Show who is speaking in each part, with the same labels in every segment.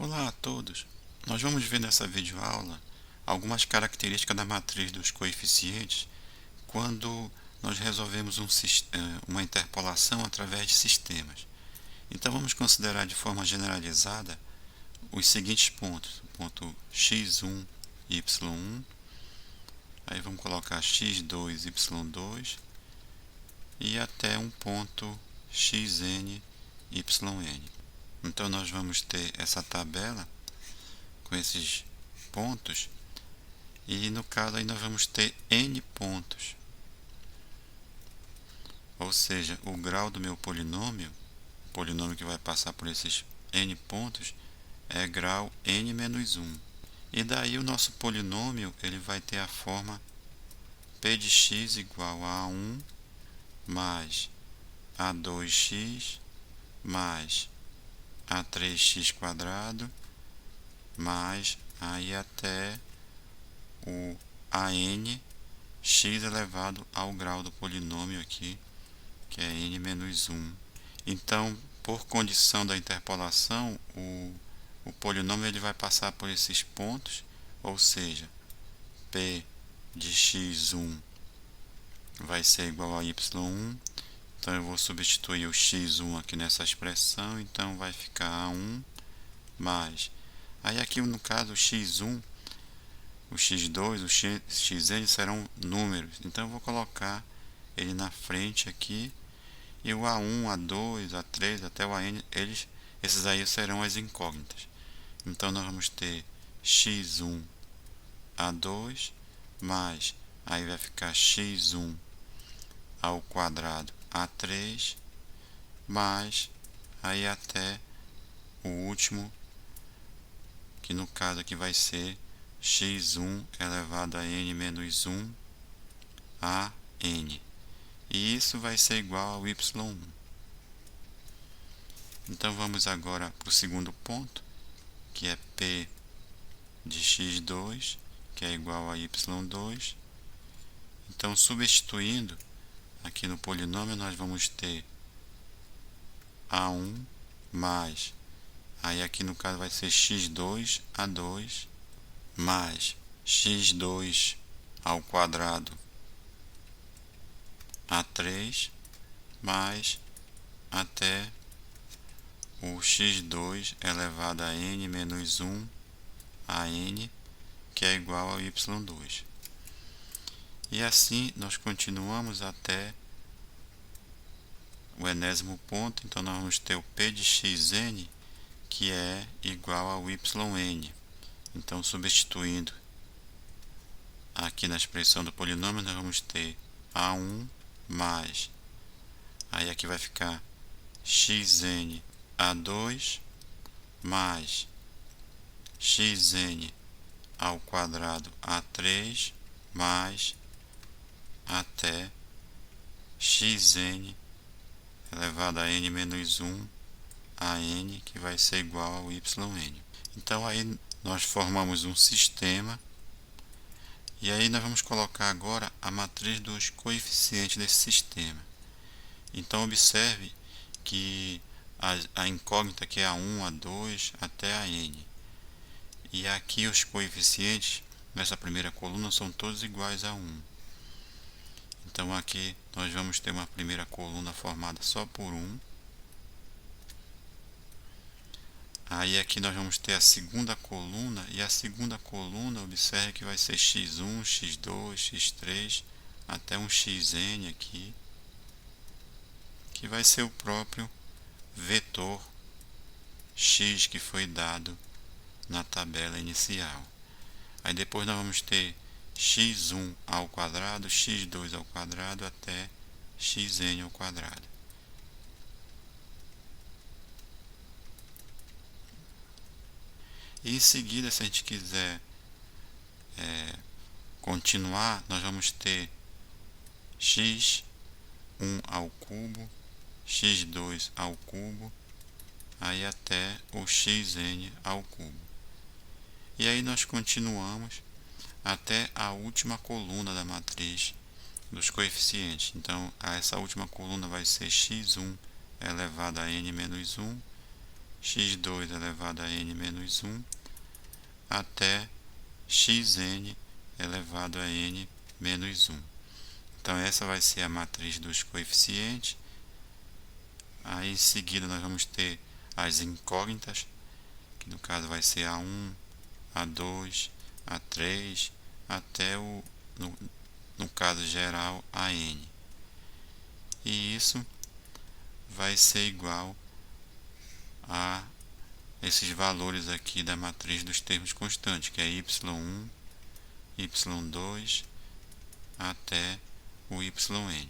Speaker 1: Olá a todos! Nós vamos ver nessa videoaula algumas características da matriz dos coeficientes quando nós resolvemos uma interpolação através de sistemas. Então vamos considerar de forma generalizada os seguintes pontos: o ponto x1, y1, aí vamos colocar x2, y2 e até um ponto xn, yn. Então nós vamos ter essa tabela com esses pontos e no caso aí nós vamos ter n pontos, ou seja, o grau do meu polinômio, o polinômio que vai passar por esses n pontos, é grau n menos 1. E daí o nosso polinômio ele vai ter a forma p de x igual a 1 mais a2x mais a3x² mais aí até o an x elevado ao grau do polinômio aqui, que é n menos 1. Então, por condição da interpolação, o polinômio ele vai passar por esses pontos, ou seja, p de x1 vai ser igual a y1. Então, eu vou substituir o x1 aqui nessa expressão, então vai ficar a1 mais... Aí aqui no caso o x1, o x2, o xn serão números, então eu vou colocar ele na frente aqui, e o a1, a2, a3 até o an, esses aí serão as incógnitas. Então nós vamos ter x1 a2 mais, aí vai ficar x1 ao quadrado a3 mais, aí até o último, que no caso aqui vai ser x1 elevado a n menos 1 a n. E isso vai ser igual ao y1. Então vamos agora para o segundo ponto, que é p de x2, que é igual a y2. Então, substituindo aqui no polinômio, nós vamos ter a1 mais, aí aqui no caso vai ser x2 a2 mais x2 ao quadrado a3 mais até o x2 elevado a n menos 1 a n, que é igual ao y2. E assim nós continuamos até o enésimo ponto. Então nós vamos ter o p de xn, que é igual ao yn. Então, substituindo aqui na expressão do polinômio, nós vamos ter a1 mais, aí aqui vai ficar xn a2 mais xn ao quadrado a3 mais até xn elevado a n menos 1 a n, que vai ser igual ao yn. Então aí nós formamos um sistema, e aí nós vamos colocar agora a matriz dos coeficientes desse sistema. Então observe que a incógnita aqui é a1, a2 até a n. E aqui os coeficientes nessa primeira coluna são todos iguais a 1. Então aqui nós vamos ter uma primeira coluna formada só por 1. Aí aqui nós vamos ter a segunda coluna, e a segunda coluna, observe que vai ser x1, x2, x3, até um xn aqui, que vai ser o próprio vetor x que foi dado na tabela inicial. Aí depois nós vamos ter x1 ao quadrado, x2 ao quadrado, até xn ao quadrado. E em seguida, se a gente quiser continuar, nós vamos ter x1 ao cubo, x2 ao cubo, aí até o xn ao cubo. E aí nós continuamos até a última coluna da matriz dos coeficientes. Então, essa última coluna vai ser x1 elevado a n menos 1, x2 elevado a n menos 1 até xn elevado a n menos 1. Então essa vai ser a matriz dos coeficientes. Aí em seguida nós vamos ter as incógnitas, que no caso vai ser A1, A2, A3, até no caso geral AN. E isso vai ser igual a esses valores aqui da matriz dos termos constantes, que é y1, y2 até o yn.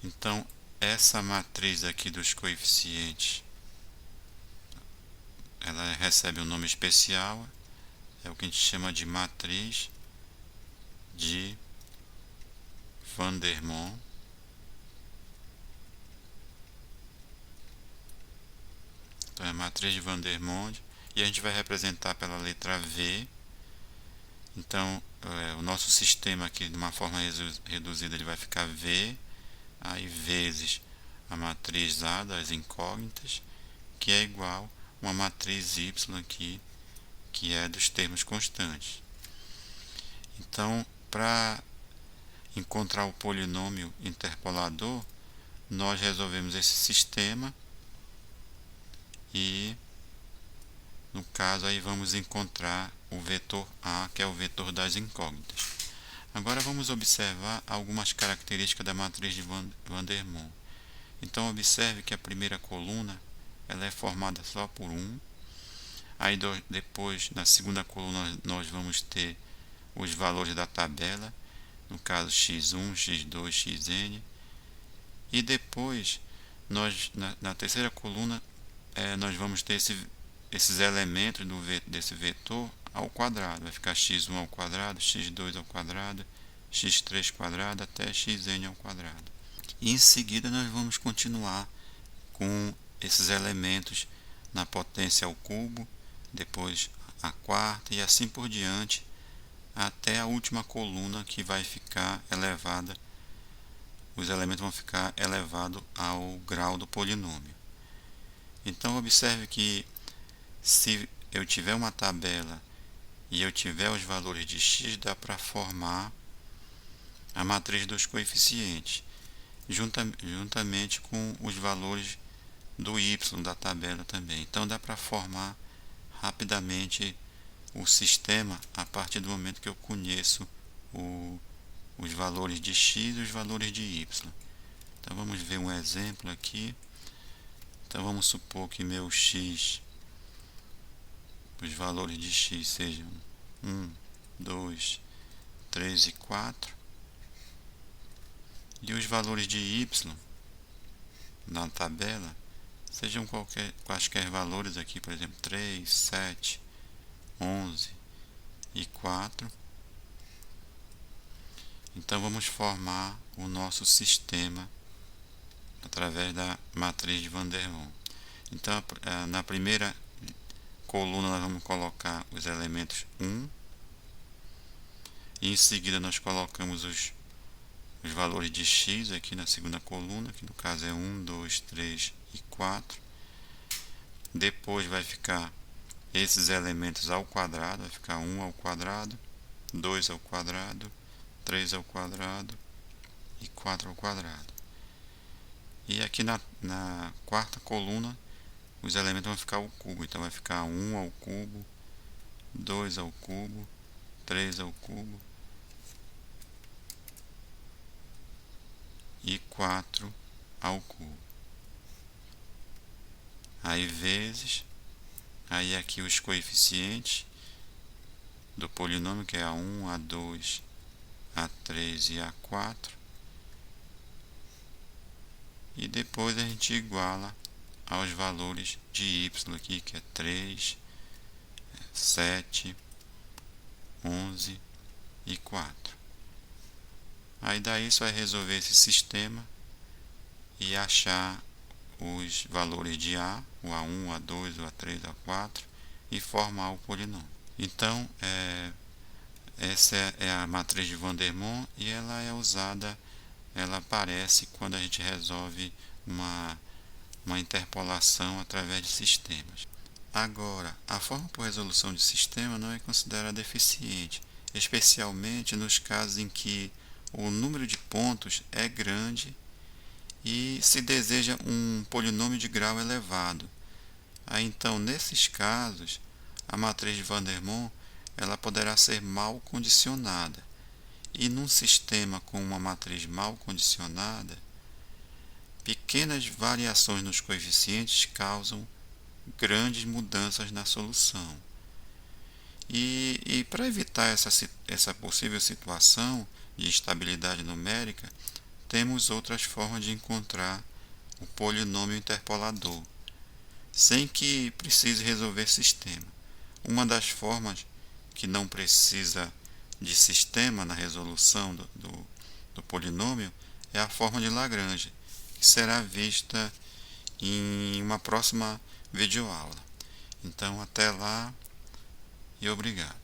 Speaker 1: Então, essa matriz aqui dos coeficientes, ela recebe um nome especial, é o que a gente chama de matriz de Vandermonde. Então, é a matriz de Vandermonde, e a gente vai representar pela letra V. Então, o nosso sistema aqui, de uma forma reduzida, ele vai ficar V, aí vezes a matriz A das incógnitas, que é igual a uma matriz Y aqui, que é dos termos constantes. Então, para encontrar o polinômio interpolador, nós resolvemos esse sistema e, no caso, aí vamos encontrar o vetor A, que é o vetor das incógnitas. Agora vamos observar algumas características da matriz de Vandermonde. Então observe que a primeira coluna ela é formada só por 1. Aí depois, na segunda coluna, nós vamos ter os valores da tabela, no caso x1, x2, xn. E depois, na terceira coluna, nós vamos ter esses elementos desse vetor ao quadrado. Vai ficar x1 ao quadrado, x2 ao quadrado, x3 quadrado até xn ao quadrado. E em seguida nós vamos continuar com esses elementos na potência ao cubo, depois a quarta e assim por diante, até a última coluna que vai ficar elevada, os elementos vão ficar elevados ao grau do polinômio. Então observe que se eu tiver uma tabela e eu tiver os valores de x, dá para formar a matriz dos coeficientes, juntamente com os valores do y da tabela também. Então dá para formar rapidamente o sistema a partir do momento que eu conheço os valores de x e os valores de y. Então vamos ver um exemplo aqui. Então vamos supor que meu x, os valores de x sejam 1, 2, 3 e 4. E os valores de y na tabela sejam quaisquer valores aqui, por exemplo, 3, 7, 11 e 4. Então vamos formar o nosso sistema através da matriz de Vandermonde. Então na primeira coluna nós vamos colocar os elementos 1 e em seguida nós colocamos os valores de x aqui na segunda coluna, que no caso é 1, 2, 3 e 4. Depois vai ficar esses elementos ao quadrado, vai ficar 1 ao quadrado, 2 ao quadrado, 3 ao quadrado e 4 ao quadrado. E aqui na quarta coluna, os elementos vão ficar ao cubo, então vai ficar 1 ao cubo, 2 ao cubo, 3 ao cubo e 4 ao cubo. Aí vezes, aí aqui os coeficientes do polinômio, que é A1, A2, A3 e A4. E depois a gente iguala aos valores de y aqui, que é 3, 7, 11 e 4. Aí daí só é resolver esse sistema e achar os valores de A, o A1, o A2, o A3, o A4 e formar o polinômio. Então, essa é a matriz de Vandermonde e ela é usada, ela aparece quando a gente resolve uma uma interpolação através de sistemas. Agora, a forma por resolução de sistema não é considerada eficiente, especialmente nos casos em que o número de pontos é grande e se deseja um polinômio de grau elevado. Aí, então, nesses casos, a matriz de Van der Monge ela poderá ser mal condicionada. E num sistema com uma matriz mal condicionada, pequenas variações nos coeficientes causam grandes mudanças na solução. E para evitar essa possível situação de instabilidade numérica, temos outras formas de encontrar o polinômio interpolador, sem que precise resolver sistema. Uma das formas que não precisa de sistema na resolução do polinômio é a forma de Lagrange, que será vista em uma próxima videoaula. Então, até lá e obrigado.